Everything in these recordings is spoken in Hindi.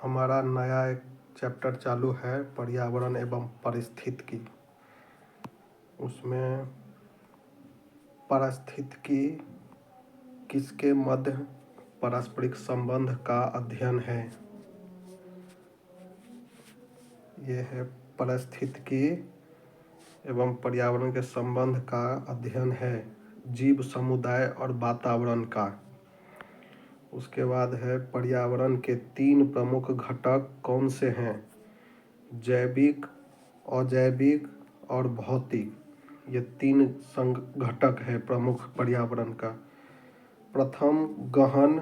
हमारा नया एक चैप्टर चालू है पर्यावरण एवं पारिस्थितिकी। उसमें पारिस्थितिकी किसके मध्य पारस्परिक संबंध का अध्ययन है। यह है पारिस्थितिकी एवं पर्यावरण के संबंध का अध्ययन है जीव समुदाय और वातावरण का। उसके बाद है पर्यावरण के 3 प्रमुख घटक कौन से हैं, जैविक, अजैविक और भौतिक। ये 3 घटक है प्रमुख पर्यावरण का। प्रथम गहन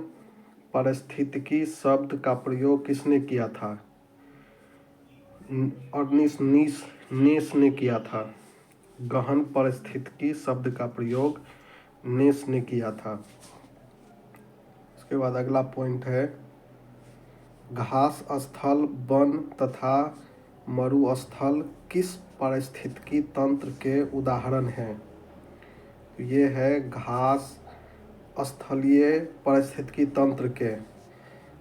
पारिस्थितिकी शब्द का प्रयोग किसने किया था? अर्निस्ट नेस ने किया था। गहन पारिस्थितिकी शब्द का प्रयोग नेस ने किया था। उसके बाद अगला पॉइंट है घास स्थल, वन तथा मरुस्थल किस पारिस्थितिकी तंत्र के उदाहरण हैं? ये है घास स्थलीय पारिस्थितिकी तंत्र के।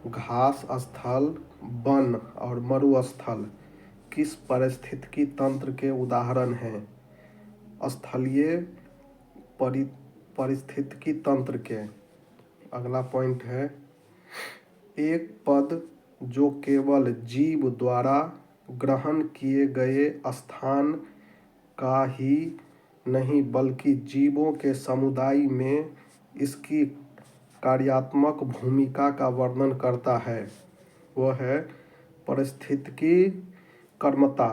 घास स्थल, वन और मरुस्थल किस पारिस्थितिकी तंत्र के उदाहरण हैं? स्थलीय पारिस्थितिकी तंत्र के। अगला पॉइंट है एक पद जो केवल जीव द्वारा ग्रहण किए गए स्थान का ही नहीं बल्कि जीवों के समुदाय में इसकी कार्यात्मक भूमिका का वर्णन करता है, वह है पारिस्थितिकी कर्मता।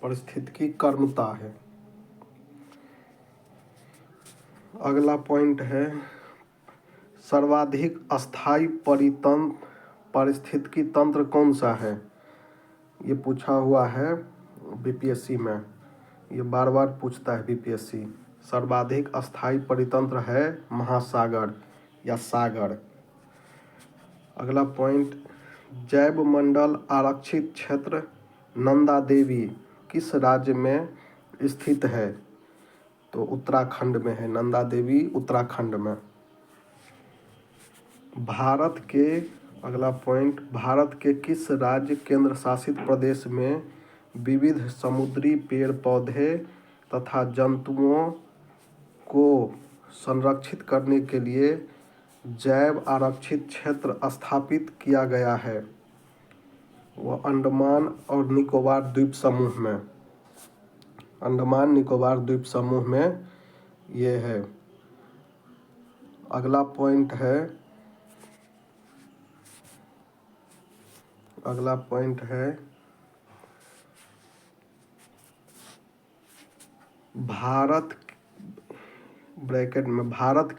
पारिस्थितिकी कर्मता है। अगला पॉइंट है सर्वाधिक अस्थायी पारिस्थितिकी तंत्र कौन सा है? ये पूछा हुआ है बीपीएससी में, ये बार बार पूछता है बीपीएससी। सर्वाधिक अस्थायी परितंत्र है महासागर या सागर। अगला पॉइंट जैव मंडल आरक्षित क्षेत्र नंदा देवी किस राज्य में स्थित है? तो उत्तराखंड में है नंदा देवी, उत्तराखंड में। अगला पॉइंट भारत के किस राज्य केंद्र शासित प्रदेश में विविध समुद्री पेड़ पौधे तथा जंतुओं को संरक्षित करने के लिए जैव आरक्षित क्षेत्र स्थापित किया गया है? वह अंडमान और निकोबार द्वीप समूह में। अंडमान निकोबार द्वीप समूह में ये है। अगला पॉइंट है भारत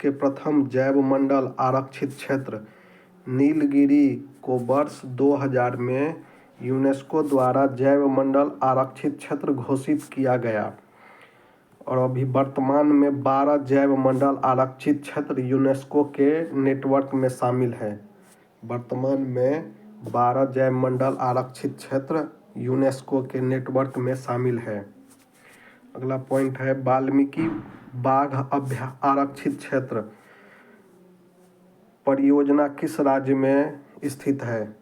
के प्रथम जैव मंडल आरक्षित क्षेत्र नीलगिरी को वर्ष 2000 में यूनेस्को द्वारा जैव मंडल आरक्षित क्षेत्र घोषित किया गया और अभी वर्तमान में 12 जैव मंडल आरक्षित क्षेत्र यूनेस्को के नेटवर्क में शामिल है। वर्तमान में 12 जैव मंडल आरक्षित क्षेत्र यूनेस्को के नेटवर्क में शामिल है। अगला पॉइंट है वाल्मीकि बाघ आरक्षित क्षेत्र परियोजना किस राज्य में स्थित है?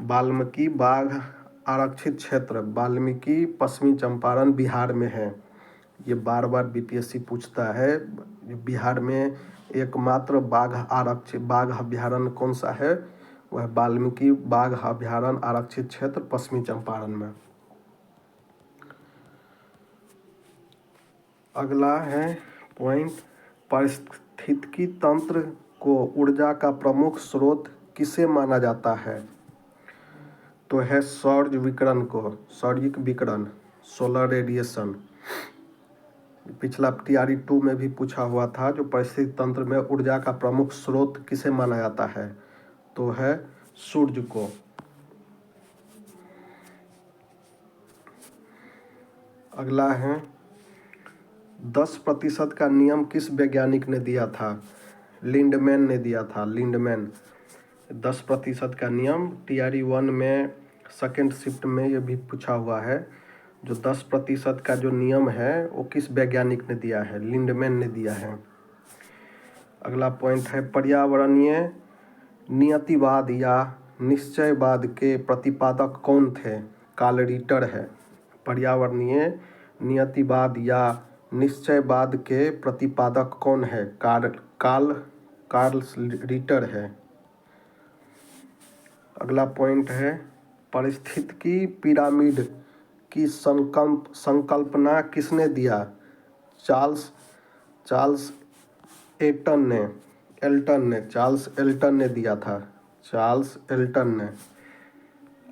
वाल्मीकि बाघ आरक्षित क्षेत्र वाल्मीकि पश्चिमी चंपारण बिहार में है। ये बार बार बीपीएससी पूछता है। बिहार में एकमात्र बाघ अभ्यारण्य कौन सा है? वह वाल्मीकि बाघ अभ्यारण्य आरक्षित क्षेत्र पश्चिमी चंपारण में। अगला है पॉइंट पारिस्थितिकी तंत्र को ऊर्जा का प्रमुख स्रोत किसे माना जाता है? तो है सौर विकिरण, सोलर रेडिएशन। पिछला टीआरई 2 में भी पूछा हुआ था जो पारिस्थितिकी तंत्र में ऊर्जा का प्रमुख स्रोत किसे माना जाता है? तो है सूर्य को। अगला है 10% का नियम किस वैज्ञानिक ने दिया था? लिंडमैन ने दिया था। लिंडमैन 10% का नियम टीआरई 1 में सेकेंड शिफ्ट में ये भी पूछा हुआ है। जो 10% का जो नियम है वो किस वैज्ञानिक ने दिया है? लिंडमैन ने दिया है। अगला पॉइंट है पर्यावरणीय नियतिवाद या निश्चयवाद के प्रतिपादक कौन थे? कार्ल रिटर है। पर्यावरणीय नियतिवाद या निश्चयवाद के प्रतिपादक कौन है? कार्ल रिटर है। अगला पॉइंट है, पारिस्थितिकी पिरामिड की संकल्पना किसने दिया? चार्ल्स एल्टन ने दिया था। चार्ल्स एल्टन ने।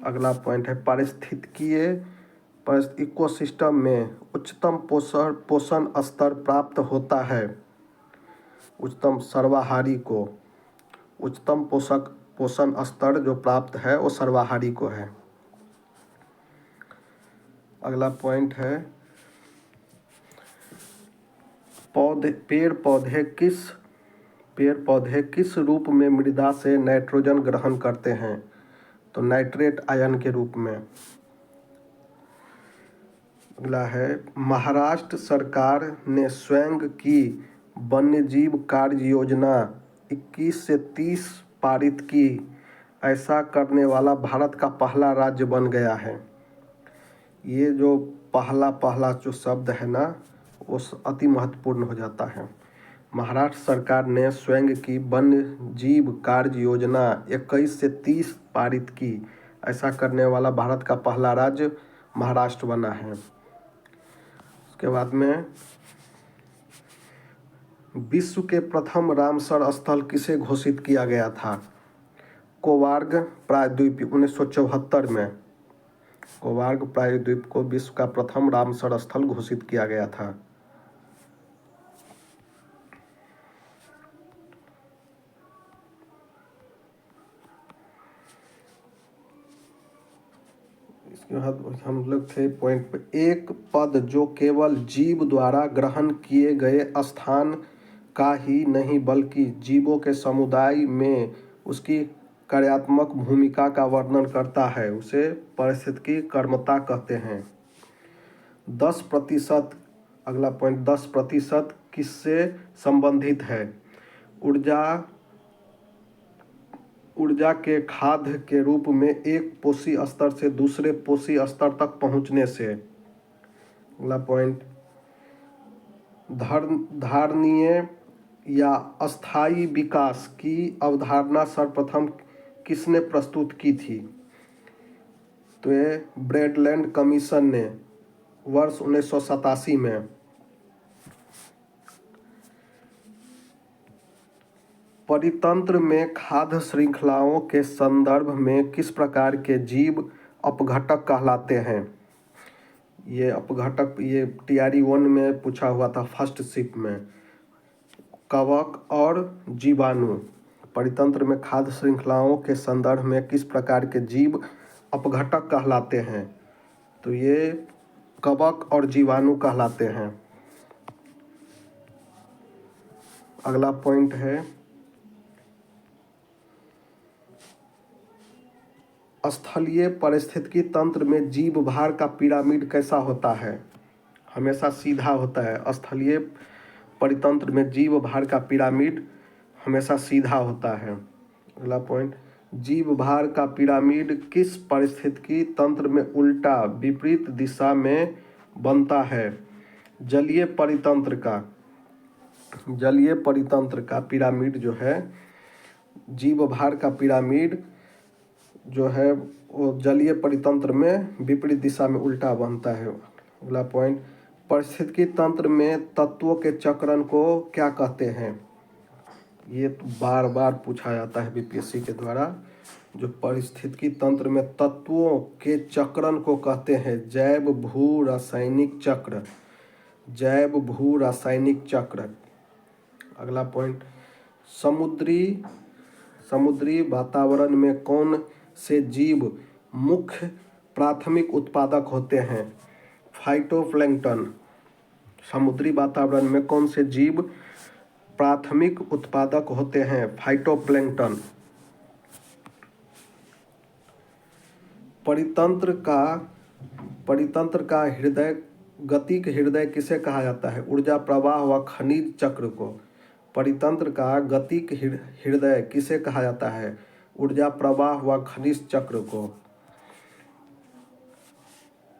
अगला पॉइंट है, इकोसिस्टम में उच्चतम पोषण स्तर प्राप्त होता है उच्चतम सर्वाहारी को। उच्चतम पोषण स्तर जो प्राप्त है वो सर्वाहारी को है। अगला पॉइंट है, पेड़ पौधे किस रूप में मृदा से नाइट्रोजन ग्रहण करते हैं? तो नाइट्रेट आयन के रूप में। अगला है, महाराष्ट्र सरकार ने स्वयं की वन्यजीव कार्य योजना 21 से 30 पारित की। ऐसा करने वाला भारत का पहला राज्य बन गया है। ये जो पहला जो शब्द है ना, वो अति महत्वपूर्ण हो जाता है। महाराष्ट्र सरकार ने स्वयं की वन्य जीव कार्य योजना 21 से 30 पारित की। ऐसा करने वाला भारत का पहला राज्य महाराष्ट्र बना है। उसके बाद में, विश्व के प्रथम रामसर स्थल किसे घोषित किया गया था? कोवार्ग प्रायद्वीप 1974 में। कोवार्ग प्रायद्वीप को विश्व का प्रथम रामसर स्थल घोषित किया गया था। इसके बाद हम लोग थे पॉइंट पे, एक पद जो केवल जीव द्वारा ग्रहण किए गए स्थान का ही नहीं बल्कि जीवों के समुदाय में उसकी कार्यात्मक भूमिका का वर्णन करता है, उसे पारिस्थितिकी कर्मता कहते हैं। 10%, अगला पॉइंट, 10% किससे संबंधित है? ऊर्जा के खाद्य के रूप में एक पोषी स्तर से दूसरे पोषी स्तर तक पहुंचने से। अगला पॉइंट, धारणीय या अस्थायी विकास की अवधारणा सर्वप्रथम किसने प्रस्तुत की थी? तो ये ब्रैडलैंड कमीशन ने वर्ष 1987 में। परितंत्र में खाद्य श्रृंखलाओं के संदर्भ में किस प्रकार के जीव अपघटक कहलाते हैं? ये अपघटक, ये TRE 1 में पूछा हुआ था, फर्स्ट शिफ्ट में। कवक और जीवाणु। परितंत्र में खाद्य श्रृंखलाओं के संदर्भ में किस प्रकार के जीव अपघटक कहलाते हैं? तो ये कवक और जीवाणु कहलाते हैं। अगला पॉइंट है, स्थलीय पारिस्थितिकी तंत्र में जीव भार का पिरामिड कैसा होता है? हमेशा सीधा होता है। स्थलीय परितंत्र में जीव भार का पिरामिड हमेशा सीधा होता है। अगला पॉइंट, जीव भार का पिरामिड किस पारिस्थितिकी तंत्र में उल्टा विपरीत दिशा में बनता है? जलीय परितंत्र का पिरामिड जो है, जीव भार का पिरामिड जो है वो जलीय परितंत्र में विपरीत दिशा में उल्टा बनता है। अगला पॉइंट, पारिस्थितिकी तंत्र में तत्वों के चक्रण को क्या कहते हैं? ये तो बार बार पूछा जाता है BPSC के द्वारा। जो पारिस्थितिकी तंत्र में तत्वों के चक्रण को कहते हैं जैव भू रासायनिक चक्र। अगला पॉइंट, समुद्री वातावरण में कौन से जीव मुख्य प्राथमिक उत्पादक होते हैं? फाइटोप्लैंक्टन। समुद्री वातावरण में कौन से जीव प्राथमिक उत्पादक होते हैं? फाइटोप्लैंक्टन। परितंत्र का हृदय, गतिक हृदय किसे कहा जाता है? ऊर्जा प्रवाह व खनिज चक्र को। परितंत्र का गतिक हृदय किसे कहा जाता है? ऊर्जा प्रवाह व खनिज चक्र को।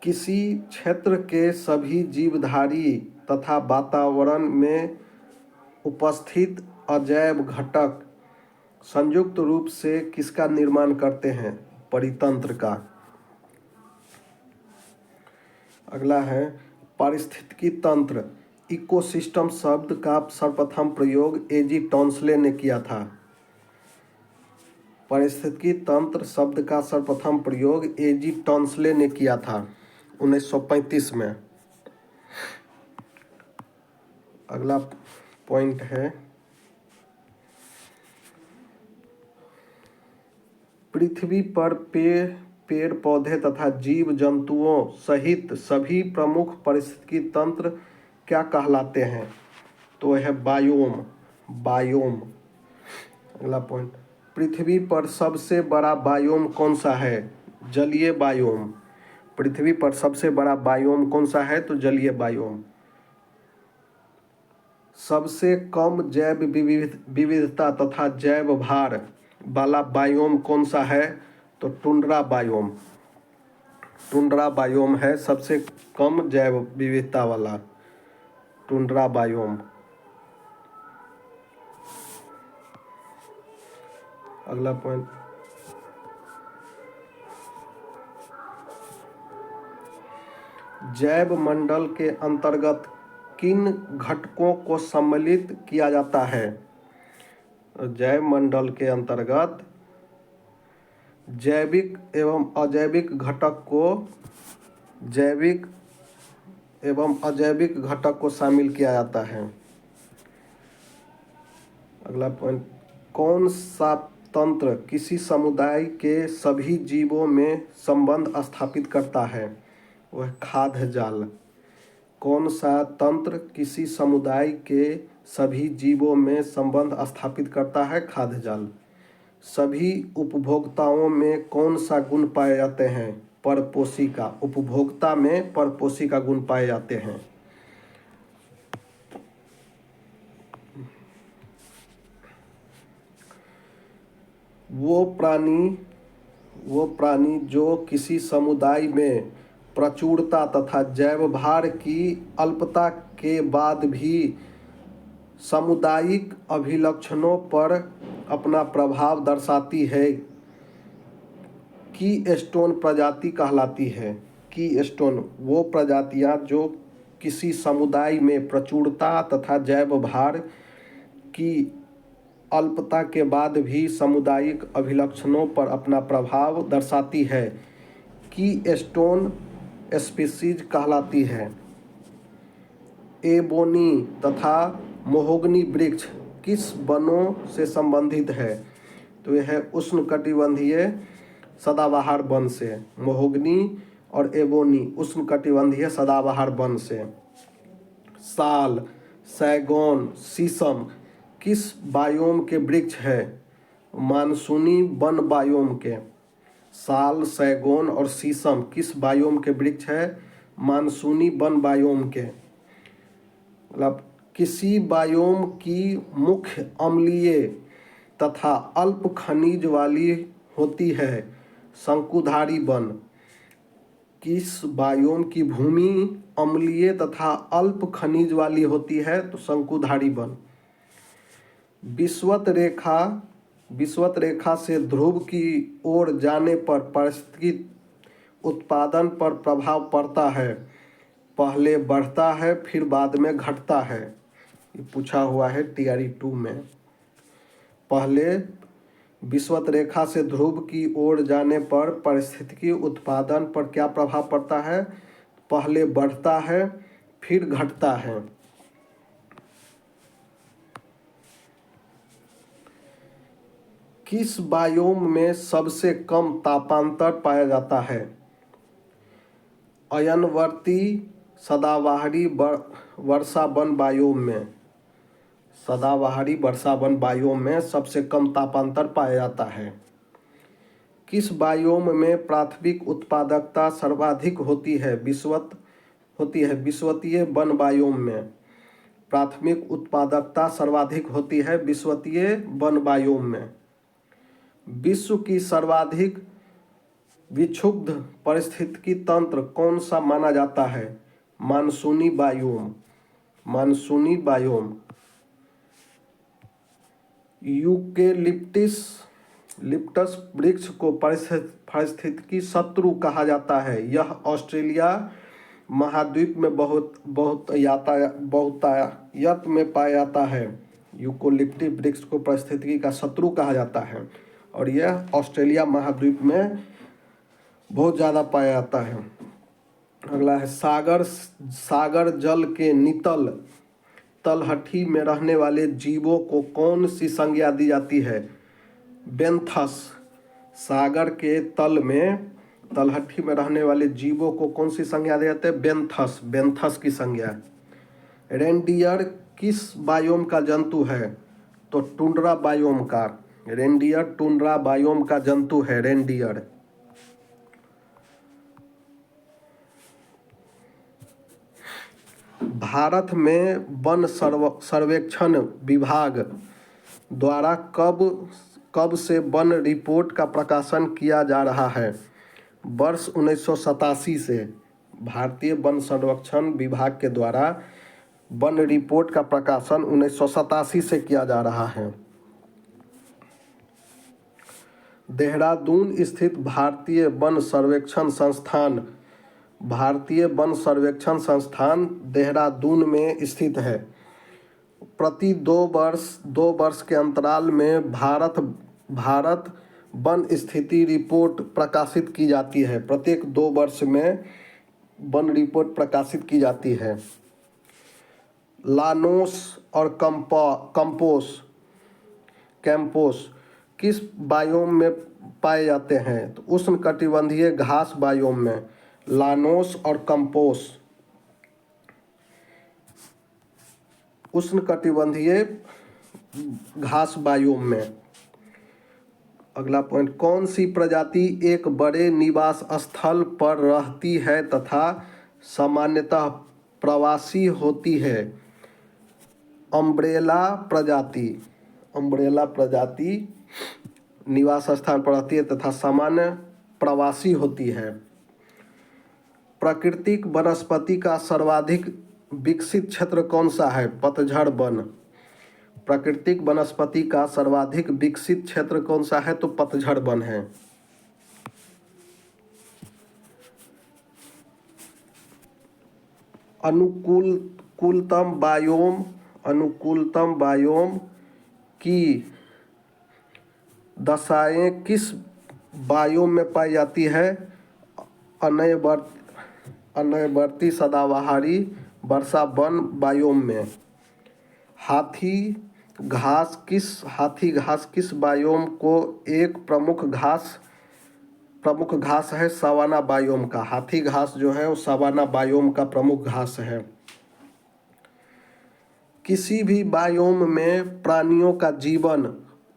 किसी क्षेत्र के सभी जीवधारी तथा वातावरण में उपस्थित अजैव घटक संयुक्त रूप से किसका निर्माण करते हैं? परितंत्र का। अगला है पारिस्थितिकी तंत्र। इकोसिस्टम शब्द का सर्वप्रथम प्रयोग एजी टॉन्सले ने किया था। पारिस्थितिकी तंत्र शब्द का सर्वप्रथम प्रयोग एजी टॉन्सले ने किया था 1935 में। अगला पॉइंट है पृथ्वी पर पेड़ पौधे तथा जीव जंतुओं सहित सभी प्रमुख पारिस्थितिकी तंत्र क्या कहलाते हैं? तो है बायोम। अगला पॉइंट, पृथ्वी पर सबसे बड़ा बायोम कौन सा है? जलीय बायोम। पृथ्वी पर सबसे बड़ा बायोम कौन सा है? तो जलीय बायोम। सबसे कम जैव विविधता तथा जैव भार वाला बायोम कौन सा है? तो टुंड्रा बायोम। टुंड्रा बायोम है सबसे कम जैव विविधता वाला, टुंड्रा बायोम। अगला पॉइंट, जैव मंडल के अंतर्गत किन घटकों को सम्मिलित किया जाता है? जैव मंडल के अंतर्गत जैविक एवं अजैविक घटक को शामिल किया जाता है। अगला पॉइंट, कौन सा तंत्र किसी समुदाय के सभी जीवों में संबंध स्थापित करता है? वह खाद्य जाल। कौन सा तंत्र किसी समुदाय के सभी जीवों में संबंध स्थापित करता है? खाद्य जाल। सभी उपभोक्ताओं में कौन सा गुण पाए जाते हैं? परपोषी का। उपभोक्ता में परपोषी का गुण पाए जाते हैं। वो प्राणी जो किसी समुदाय में प्रचुरता तथा जैव भार की अल्पता के बाद भी सामुदायिक अभिलक्षणों पर अपना प्रभाव दर्शाती है, कीस्टोन प्रजाति कहलाती है। कीस्टोन वो प्रजातियां जो किसी समुदाय में प्रचुरता तथा जैव भार की अल्पता के बाद भी सामुदायिक अभिलक्षणों पर अपना प्रभाव दर्शाती है, कीस्टोन स्पीशीज कहलाती है। एबोनी तथा महोगनी वृक्ष किस वनों से संबंधित है? तो यह है उष्णकटिबंधीय सदाबहार वन से। महोगनी और एबोनी उष्णकटिबंधीय सदाबहार वन से। साल, सैगोन, शीशम किस बायोम के वृक्ष है? मानसूनी वन बायोम के। साल, सैगोन और शीशम किस बायोम के वृक्ष है? मानसूनी वन बायोम के। मतलब किसी बायोम की मुख्य अम्लीय तथा अल्प खनिज वाली होती है? शंकुधारी वन। किस बायोम की भूमि अम्लीय तथा अल्प खनिज वाली होती है? तो शंकुधारी वन। विषुवत रेखा से ध्रुव की ओर जाने पर पारिस्थितिकी उत्पादन पर प्रभाव पड़ता है। पहले बढ़ता है फिर बाद में घटता है। ये पूछा हुआ है TRE 2 में। पहले विषुवत रेखा से ध्रुव की ओर जाने पर पारिस्थितिकी उत्पादन पर क्या प्रभाव पड़ता है? पहले बढ़ता है फिर घटता है। किस बायोम में सबसे कम तापांतर पाया जाता है? अयनवर्ती सदाबहारी वर्षा वन बायोम में। सदाबहारी वर्षा वन बायोम में सबसे कम तापांतर पाया जाता है। किस बायोम में प्राथमिक उत्पादकता सर्वाधिक होती है? विषुवतीय वन बायोम में। प्राथमिक उत्पादकता सर्वाधिक होती है विषुवतीय वन बायोम में। विश्व की सर्वाधिक विक्षुब्ध पारिस्थितिकी तंत्र कौन सा माना जाता है? मानसूनी बायोम। मानसूनी बायोम। यूकेलिप्टस वृक्ष को पारिस्थितिकी शत्रु कहा जाता है। यह ऑस्ट्रेलिया महाद्वीप में बहुतायत में पाया जाता है। यूकेलिप्टस वृक्ष को पारिस्थितिकी का शत्रु कहा जाता है और यह ऑस्ट्रेलिया महाद्वीप में बहुत ज़्यादा पाया जाता है। अगला है सागर जल के नितल तलहटी में रहने वाले जीवों को कौन सी संज्ञा दी जाती है? बेंथस। सागर के तल में तलहटी में रहने वाले जीवों को कौन सी संज्ञा दी जाती है? बेंथस। बेंथस की संज्ञा। रेनडियर किस बायोम का जंतु है? तो टुंड्रा बायोम का। रेनडियर टुंड्रा बायोम का जंतु है रेनडियर। भारत में वन सर्वेक्षण विभाग द्वारा कब से वन रिपोर्ट का प्रकाशन किया जा रहा है? वर्ष 1987 से भारतीय वन सर्वेक्षण विभाग के द्वारा वन रिपोर्ट का प्रकाशन 1987 से किया जा रहा है। देहरादून स्थित भारतीय वन सर्वेक्षण संस्थान देहरादून में स्थित है। प्रति 2 वर्ष के अंतराल में भारत वन स्थिति रिपोर्ट प्रकाशित की जाती है। प्रत्येक 2 वर्ष में वन रिपोर्ट प्रकाशित की जाती है। लानोस और कैंपोस किस बायोम में पाए जाते हैं? तो उष्णकटिबंधीय घास बायोम में। लानोस और कंपोस उष्णकटिबंधीय घास बायोम में। अगला पॉइंट, कौन सी प्रजाति एक बड़े निवास स्थल पर रहती है तथा सामान्यतः प्रवासी होती है? अम्ब्रेला प्रजाति निवास स्थान पर रहती है तथा सामान्य प्रवासी होती है। प्राकृतिक वनस्पति का सर्वाधिक विकसित क्षेत्र कौन सा है? पतझड़ वन। प्राकृतिक वनस्पति का सर्वाधिक विकसित क्षेत्र कौन सा है? तो पतझड़ वन है। अनुकूलतम बायोम की दशाएं किस बायोम में पाई जाती है? अनयवर्ती सदाबहारी वर्षा वन बायोम में। हाथी घास किस बायोम को एक प्रमुख घास है? सवाना बायोम का। हाथी घास जो है वो सवाना बायोम का प्रमुख घास है। किसी भी बायोम में प्राणियों का जीवन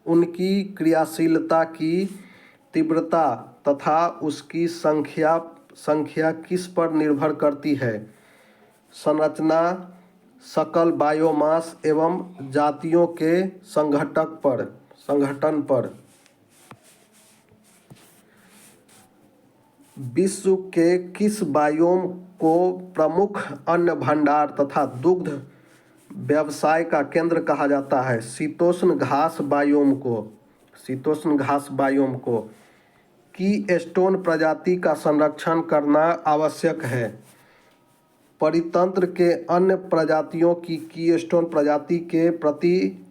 उनकी क्रियाशीलता की तीव्रता तथा उसकी संख्या किस पर निर्भर करती है? संरचना, सकल बायोमास एवं जातियों के संगठन पर। विश्व के किस बायोम को प्रमुख अन्न भंडार तथा दुग्ध व्यवसाय का केंद्र कहा जाता है? शीतोष्ण घास बायोम को। कीस्टोन प्रजाति का संरक्षण करना आवश्यक है। परितंत्र के अन्य प्रजातियों की कीस्टोन प्रजाति के प्रति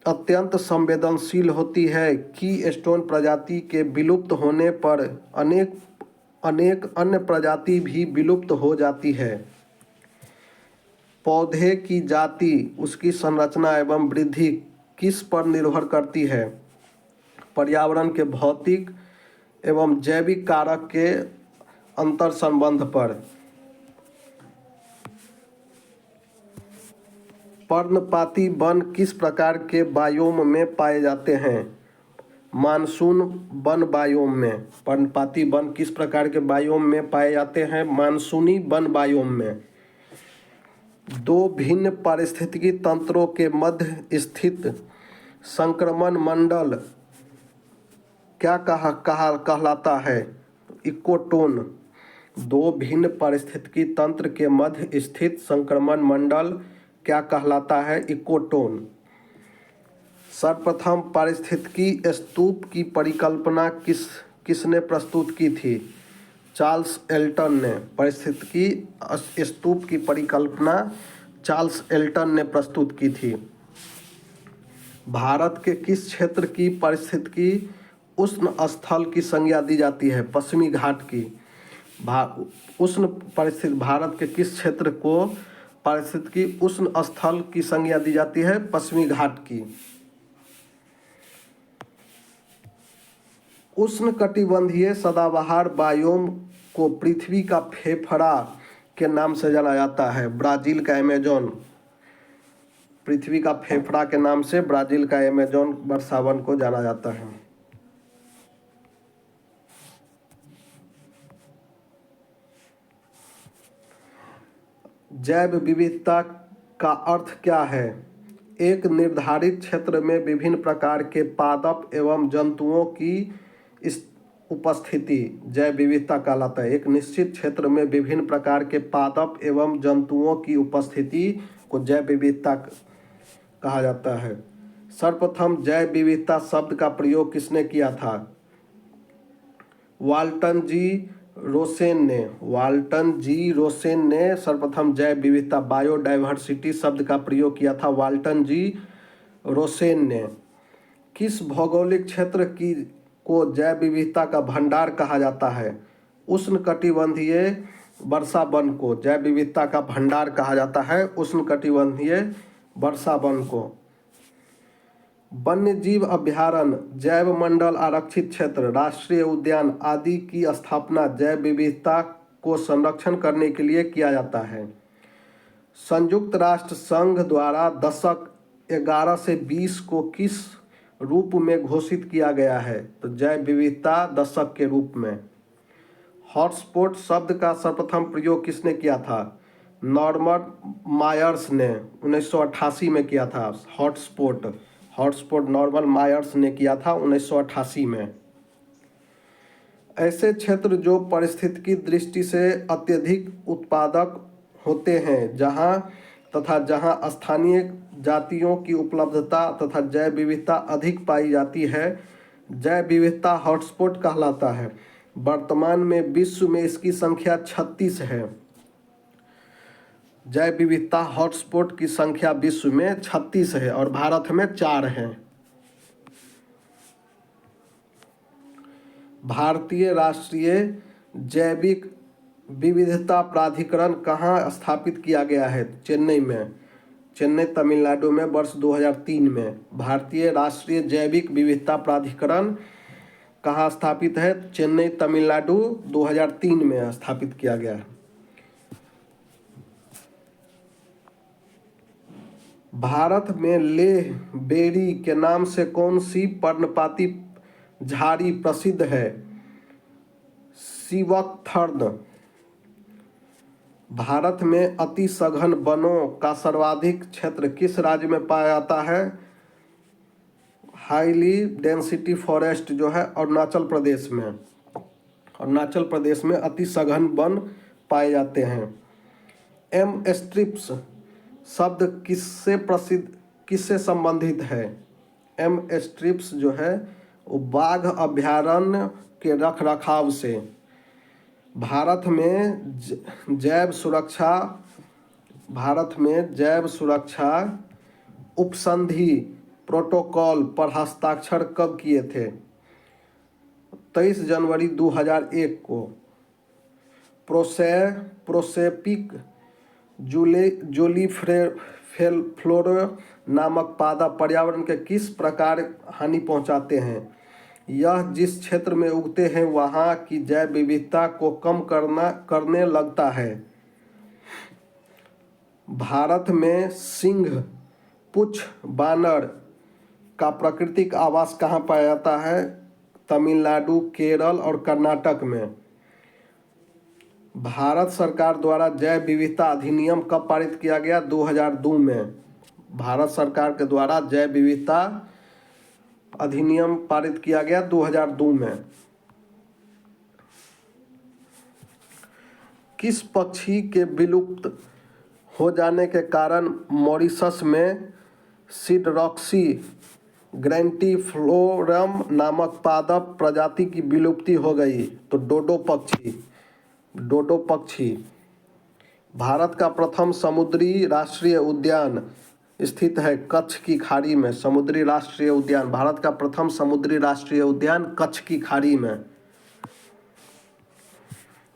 अत्यंत संवेदनशील होती है। कीस्टोन प्रजाति के विलुप्त होने पर अनेक अन्य प्रजाति भी विलुप्त हो जाती है। पौधे की जाति, उसकी संरचना एवं वृद्धि किस पर निर्भर करती है? पर्यावरण के भौतिक एवं जैविक कारक के अंतर संबंध पर। पर्णपाती वन किस प्रकार के बायोम में पाए जाते हैं? मानसून वन बायोम में। पर्णपाती वन किस प्रकार के बायोम में पाए जाते हैं? मानसूनी वन बायोम में। दो भिन्न पारिस्थितिकी तंत्रों के मध्य स्थित संक्रमण मंडल क्या कहलाता है? इकोटोन। दो भिन्न पारिस्थितिकी तंत्र के मध्य स्थित संक्रमण मंडल क्या कहलाता है? इकोटोन। सर्वप्रथम पारिस्थितिकी स्तूप की परिकल्पना किसने प्रस्तुत की थी? चार्ल्स एल्टन ने। पारिस्थितिकी स्तूप की परिकल्पना चार्ल्स एल्टन ने प्रस्तुत की थी। भारत के किस क्षेत्र की पारिस्थितिकी उष्ण स्थल की संज्ञा दी जाती है? पश्चिमी घाट की। उष्ण परिस्थिति भारत के किस क्षेत्र को पारिस्थितिकी उष्ण स्थल की संज्ञा दी जाती है? पश्चिमी घाट की। उष्णकटिबंधीय सदाबहार बायोम को पृथ्वी का फेफड़ा के नाम से जाना जाता है। ब्राज़ील का अमेजोन। पृथ्वी का फेफड़ा के नाम से ब्राज़ील का अमेजोन वर्षावन को जाना जाता है। जैव विविधता का अर्थ क्या है? एक निर्धारित क्षेत्र में विभिन्न प्रकार के पादप एवं जंतुओं की इस उपस्थिति जैव विविधता कहलाता है। एक निश्चित क्षेत्र में विभिन्न प्रकार के पादप एवं जंतुओं की उपस्थिति को जैव विविधता कहा जाता है। सर्वप्रथम जैव विविधता शब्द का प्रयोग किसने किया था? वाल्टन जी रोसेन ने सर्वप्रथम जैव विविधता बायोडाइवर्सिटी शब्द का प्रयोग किया था। वाल्टन जी रोसेन ने। किस भौगोलिक क्षेत्र को जैव विविधता का भंडार कहा जाता है? उष्णकटिबंधीय वर्षा वन को जैव विविधता का भंडार कहा जाता है। उष्णकटिबंधीय वर्षा वन को। वन्यजीव अभयारण्य, जैव मंडल आरक्षित क्षेत्र, राष्ट्रीय उद्यान आदि की स्थापना जैव विविधता को संरक्षण करने के लिए किया जाता है। संयुक्त राष्ट्र संघ द्वारा दशक 11 से 20 को किस रूप में घोषित किया गया है? तो जैव विविधता दशक के रूप में। हॉटस्पॉट शब्द का सर्वप्रथम प्रयोग किसने किया था? नॉर्मन मायर्स ने 1988 में किया था। हॉटस्पॉट नॉर्मन मायर्स ने किया था 1988 में। ऐसे क्षेत्र जो पारिस्थितिकी दृष्टि से अत्यधिक उत्पादक होते हैं जहाँ स्थानीय जातियों की उपलब्धता तथा जैव विविधता अधिक पाई जाती है, जैव विविधता हॉटस्पॉट कहलाता है। वर्तमान में विश्व में इसकी संख्या 36 है। जैव विविधता हॉटस्पॉट की संख्या विश्व में 36 है और भारत में 4 है। भारतीय राष्ट्रीय जैविक विविधता प्राधिकरण कहाँ स्थापित किया गया है? चेन्नई तमिलनाडु में वर्ष 2003 में। भारतीय राष्ट्रीय जैविक विविधता प्राधिकरण कहाँ स्थापित है? चेन्नई तमिलनाडु 2003 में स्थापित किया गया है। भारत में लेह बेरी के नाम से कौन सी पर्णपाती झाड़ी प्रसिद्ध है? सीवकथर्न। भारत में अति सघन वनों का सर्वाधिक क्षेत्र किस राज्य में पाया जाता है? हाईली डेंसिटी फॉरेस्ट जो है अरुणाचल प्रदेश में। अरुणाचल प्रदेश में अति सघन वन पाए जाते हैं। एम स्ट्रिप्स शब्द किससे संबंधित है? एम स्ट्रिप्स जो है वो बाघ अभयारण्य के रखरखाव से। भारत में जैव सुरक्षा उपसंधि प्रोटोकॉल पर हस्ताक्षर कब किए थे? 23 जनवरी 2001 को। प्रोसेपिक जोलीफेलोरा नामक पादप पर्यावरण के किस प्रकार हानि पहुंचाते हैं? यह जिस क्षेत्र में उगते हैं वहाँ की जैव विविधता को कम करने लगता है। भारत में सिंह पुच्छ बानर का प्राकृतिक आवास कहाँ पाया जाता है? तमिलनाडु, केरल और कर्नाटक में। भारत सरकार द्वारा जैव विविधता अधिनियम कब पारित किया गया? 2002 में। भारत सरकार के द्वारा जैव विविधता अधिनियम पारित किया गया 2002 में। किस पक्षी के विलुप्त हो जाने के कारण मॉरिशस में सिडरॉक्सी ग्रैंडिफ्लोरम नामक पादप प्रजाति की विलुप्ति हो गई? तो डोडो पक्षी। डोडो पक्षी। भारत का प्रथम समुद्री राष्ट्रीय उद्यान स्थित है कच्छ की खाड़ी में। समुद्री राष्ट्रीय उद्यान, भारत का प्रथम समुद्री राष्ट्रीय उद्यान कच्छ की खाड़ी में।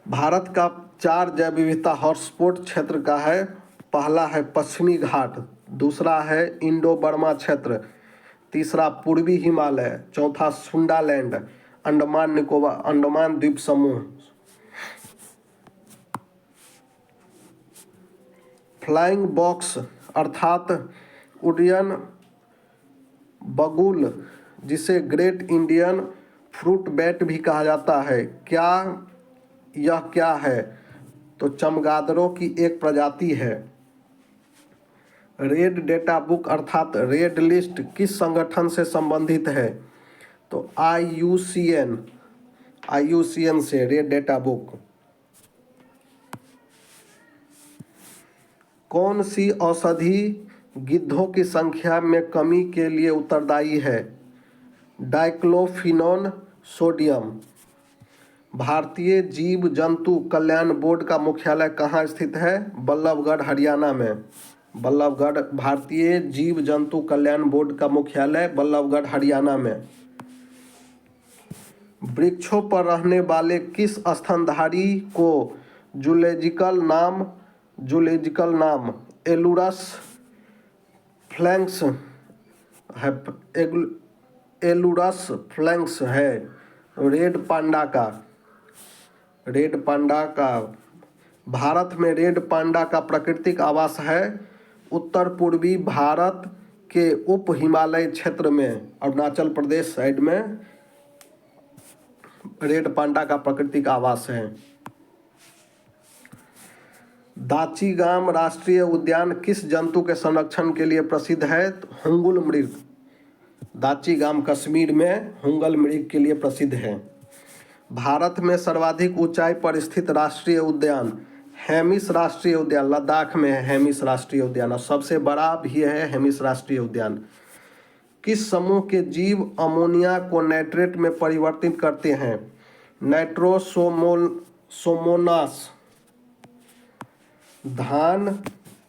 भारत का 4 जैव विविधता हॉटस्पॉट क्षेत्र का है। पहला है पश्चिमी घाट, दूसरा है इंडो बर्मा क्षेत्र, तीसरा पूर्वी हिमालय, चौथा सुंडालैंड, अंडमान निकोबार अंडमान द्वीप समूह। फ्लाइंग बॉक्स अर्थात उड्डयन बगुल, जिसे ग्रेट इंडियन फ्रूट बैट भी कहा जाता है, यह क्या है? तो चमगादड़ों की एक प्रजाति है। रेड डेटा बुक अर्थात रेड लिस्ट किस संगठन से संबंधित है? तो आईयूसीएन से रेड डेटा बुक। कौन सी औषधि गिद्धों की संख्या में कमी के लिए उत्तरदायी है? डाइक्लोफिनॉन सोडियम। भारतीय जीव जंतु कल्याण बोर्ड का मुख्यालय कहाँ स्थित है? बल्लभगढ़, हरियाणा में। बल्लभगढ़, भारतीय जीव जंतु कल्याण बोर्ड का मुख्यालय बल्लभगढ़, हरियाणा में। वृक्षों पर रहने वाले किस स्तनधारी को जूलॉजिकल नाम एलुरस फ्लैंक्स है? एलुरस फ्लैंक्स है रेड पांडा का। भारत में रेड पांडा का प्राकृतिक आवास है उत्तर पूर्वी भारत के उप हिमालय क्षेत्र में, अरुणाचल प्रदेश साइड में रेड पांडा का प्राकृतिक आवास है। दाचीगाम राष्ट्रीय उद्यान किस जंतु के संरक्षण के लिए प्रसिद्ध है? हुंगुल मृग। दाचीगाम कश्मीर में हुंगल मृग के लिए प्रसिद्ध है। भारत में सर्वाधिक ऊंचाई पर स्थित राष्ट्रीय उद्यान हेमिस राष्ट्रीय उद्यान, लद्दाख में है हेमिस राष्ट्रीय उद्यान, और सबसे बड़ा भी है हेमिस राष्ट्रीय उद्यान। किस समूह के जीव अमोनिया को नाइट्रेट में परिवर्तित करते हैं? नाइट्रोसोमोनास। धान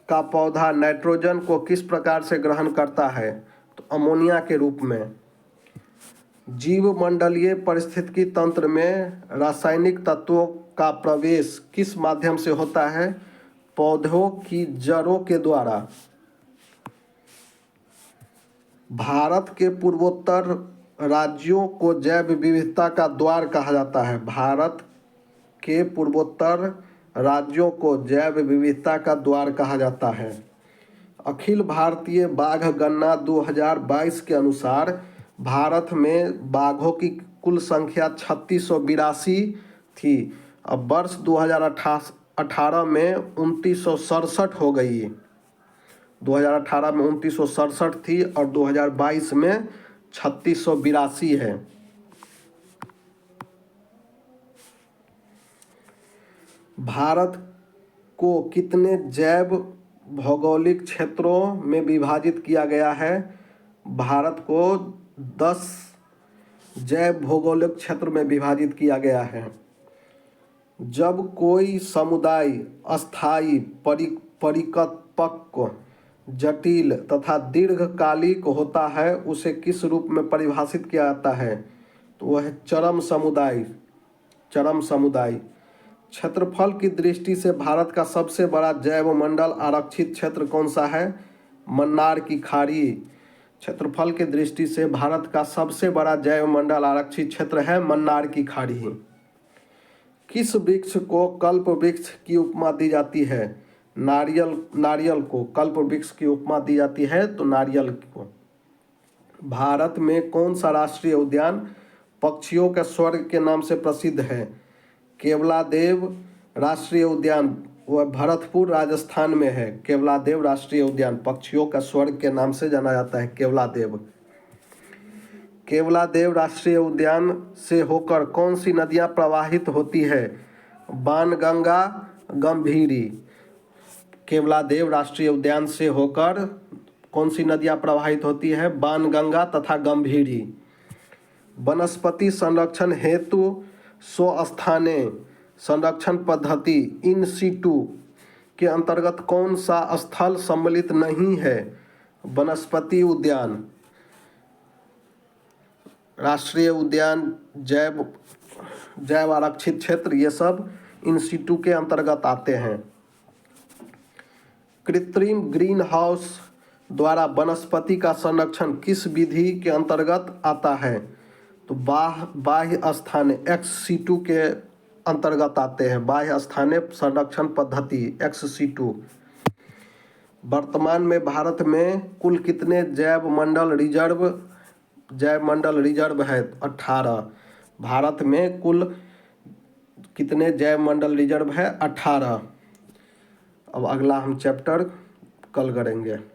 का पौधा नाइट्रोजन को किस प्रकार से ग्रहण करता है? तो अमोनिया के रूप में। जीवमंडलीय पारिस्थितिकी तंत्र में रासायनिक तत्वों का प्रवेश किस माध्यम से होता है? पौधों की जड़ों के द्वारा। भारत के पूर्वोत्तर राज्यों को जैव विविधता का द्वार कहा जाता है। भारत के पूर्वोत्तर राज्यों को जैव विविधता का द्वार कहा जाता है। अखिल भारतीय बाघ गणना 2022 के अनुसार भारत में बाघों की कुल संख्या 3682 थी। अब वर्ष 2018 में 2967 हो गई। 2018 में 2967 थी और 2022 में 3682 है। भारत को कितने जैव भौगोलिक क्षेत्रों में विभाजित किया गया है? भारत को 10 जैव भौगोलिक क्षेत्र में विभाजित किया गया है। जब कोई समुदाय अस्थायी, परिपक्व, जटिल तथा दीर्घकालिक होता है उसे किस रूप में परिभाषित किया जाता है? तो वह है चरम समुदाय। क्षेत्रफल की दृष्टि से भारत का सबसे बड़ा जैव मंडल आरक्षित क्षेत्र कौन सा है? मन्नार की खाड़ी। क्षेत्रफल की दृष्टि से भारत का सबसे बड़ा जैव मंडल आरक्षित क्षेत्र है मन्नार की खाड़ी। किस वृक्ष को कल्प वृक्ष की उपमा दी जाती है? नारियल को कल्प वृक्ष की उपमा दी जाती है, तो नारियल को। भारत में कौन सा राष्ट्रीय उद्यान पक्षियों के स्वर्ग के नाम से प्रसिद्ध है? केवलादेव राष्ट्रीय उद्यान वह भरतपुर राजस्थान में है। केवलादेव राष्ट्रीय उद्यान पक्षियों का स्वर्ग के नाम से जाना जाता है केवलादेव। केवलादेव राष्ट्रीय उद्यान से होकर कौन सी नदियाँ प्रवाहित होती है? बाणगंगा, गंभीरी। केवलादेव राष्ट्रीय उद्यान से होकर कौन सी नदियाँ प्रवाहित होती है? बाणगंगा तथा गंभीरी। वनस्पति संरक्षण हेतु स्वस्थानीय संरक्षण पद्धति इन सीटू के अंतर्गत कौन सा स्थल सम्मिलित नहीं है? वनस्पति उद्यान, राष्ट्रीय उद्यान, जैव आरक्षित क्षेत्र, ये सब इन सीटू के अंतर्गत आते हैं। कृत्रिम ग्रीन हाउस द्वारा वनस्पति का संरक्षण किस विधि के अंतर्गत आता है? तो बाह्य स्थानीय एक्स-सीटू के अंतर्गत आते हैं। बाह्य स्थानीय संरक्षण पद्धति एक्स-सीटू। वर्तमान में भारत में कुल कितने जैव मंडल रिजर्व है? 18। भारत में कुल कितने जैव मंडल रिजर्व है? 18। अब अगला हम चैप्टर कल करेंगे।